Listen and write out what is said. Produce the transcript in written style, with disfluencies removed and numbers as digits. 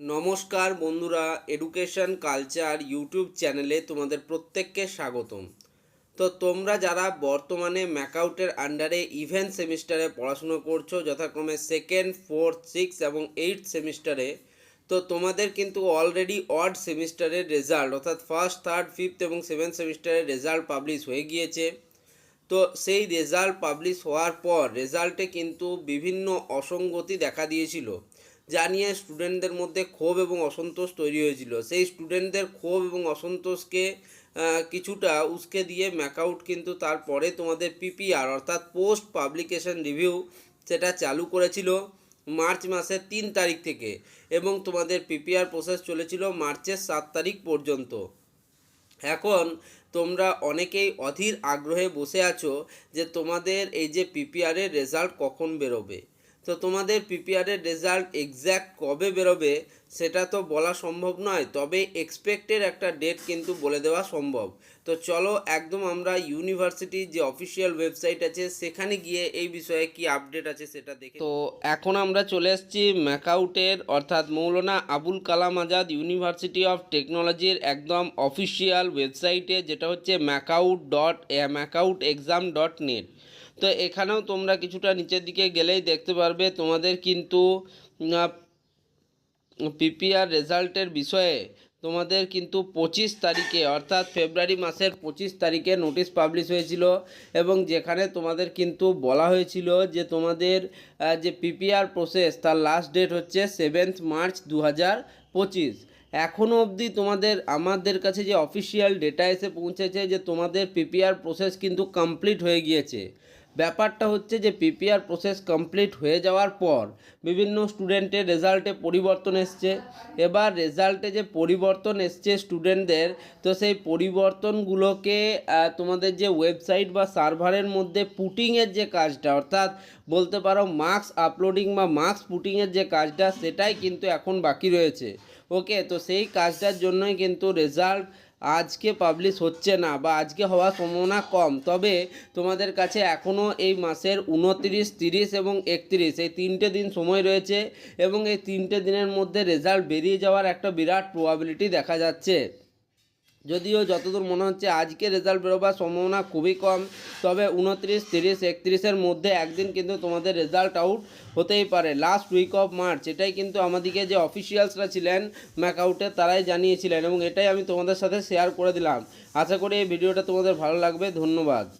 নমস্কার বন্ধুরা, education culture YouTube চ্যানেলে তোমাদের প্রত্যেককে স্বাগতম। তো তোমরা যারা বর্তমানে ম্যাকআউটের আন্ডারে ইভেন্ট সেমিস্টারে পড়াশুনো করছো, যথাক্রমে সেকেন্ড, ফোর্থ, সিক্স এবং এইট সেমিস্টারে, তো তোমাদের কিন্তু অলরেডি অড সেমিস্টারের রেজাল্ট অর্থাৎ ফার্স্ট, থার্ড, ফিফথ এবং সেভেন্থ সেমিস্টারের রেজাল্ট পাবলিশ হয়ে গিয়েছে। তো সেই রেজাল্ট পাবলিশ হওয়ার পর রেজাল্টে কিন্তু বিভিন্ন অসঙ্গতি দেখা দিয়েছিল, যা নিয়ে স্টুডেন্টদের মধ্যে ক্ষোভ এবং অসন্তোষ তৈরি হয়েছিল। সেই স্টুডেন্টদের ক্ষোভ এবং অসন্তোষকে কিছুটা উস্কে দিয়ে ম্যাকআউট কিন্তু তারপরে তোমাদের পিপিআর অর্থাৎ পোস্ট পাবলিকেশন রিভিউ সেটা চালু করেছিল মার্চ মাসের 3 তারিখ থেকে, এবং তোমাদের পিপিআর প্রসেস চলেছিল মার্চের 7 তারিখ পর্যন্ত। এখন তোমরা অনেকেই অধীর আগ্রহে বসে আছো যে তোমাদের এই যে পিপিআরের রেজাল্ট কখন বেরোবে। তো তোমাদের পিপিআরের রেজাল্ট এক্স্যাক্ট কবে বেরোবে সেটা তো বলা সম্ভব নয়, তবে এক্সপেক্টেড একটা ডেট কিন্তু বলে দেওয়া সম্ভব। তো চলো একদম আমরা ইউনিভার্সিটির যে অফিসিয়াল ওয়েবসাইট আছে সেখানে গিয়ে এই বিষয়ে কি আপডেট আছে সেটা দেখে। তো এখন আমরা চলে এসেছি ম্যাকআউটের অর্থাৎ মৌলানা আবুল কালাম আজাদ ইউনিভার্সিটি অফ টেকনোলজির একদম অফিসিয়াল ওয়েবসাইটে, যেটা হচ্ছে macaut.exam.net। তো এখানেও তোমরা কিছুটা নিচের দিকে গেলেই দেখতে পারবে তোমাদের কিন্তু পিপিআর রেজাল্টের বিষয়ে তোমাদের কিন্তু 25 তারিখে অর্থাৎ ফেব্রুয়ারি মাসের 25 তারিখে নোটিশ পাবলিশ হয়েছিল, এবং যেখানে তোমাদের কিন্তু বলা হয়েছিল যে তোমাদের যে পিপিআর প্রসেস তার লাস্ট ডেট হচ্ছে 7 মার্চ 2025। এখনও অবধি আমাদের কাছে যে অফিসিয়াল ডেটা এসে পৌঁছেছে যে তোমাদের পিপিআর প্রসেস কিন্তু কমপ্লিট হয়ে গিয়েছে। ব্যাপারটা হচ্ছে যে পিপিআর প্রসেস কমপ্লিট হয়ে যাওয়ার পর বিভিন্ন স্টুডেন্টের রেজাল্টে পরিবর্তন এসছে। এবার রেজাল্টে যে পরিবর্তন এসছে স্টুডেন্টদের, তো সেই পরিবর্তনগুলোকে তোমাদের যে ওয়েবসাইট বা সার্ভারের মধ্যে পুটিংয়ের যে কাজটা, অর্থাৎ বলতে পারো মার্কস আপলোডিং বা মার্কস পুটিংয়ের যে কাজটা, সেটাই কিন্তু এখন বাকি রয়েছে। ওকে, তো সেই কাজটার জন্যই কিন্তু রেজাল্ট আজকে পাবলিশ হচ্ছে না বা আজকে হওয়ার সম্ভাবনা কম। তবে তোমাদের কাছে এখনও এই মাসের 29, 30 এবং 31 এই 3টে দিন সময় রয়েছে, এবং এই 3টে দিনের মধ্যে রেজাল্ট বেরিয়ে যাওয়ার একটা বিরাট প্রবাবিলিটি দেখা যাচ্ছে। যদিও যতদূর মনে হচ্ছে আজকে রেজাল্ট বেরোবার সম্ভাবনা খুবই কম, তবে 29, 30, 31-এর মধ্যে একদিন কিন্তু তোমাদের রেজাল্ট আউট হতেই পারে। লাস্ট উইক অফ মার্চ এটাই কিন্তু আমাদেরকে যে অফিসিয়ালসরা ছিলেন ম্যাকআউটে তারাই জানিয়েছিলেন, এবং এটাই আমি তোমাদের সাথে শেয়ার করে দিলাম। আশা করি এই ভিডিওটা তোমাদের ভালো লাগবে। ধন্যবাদ।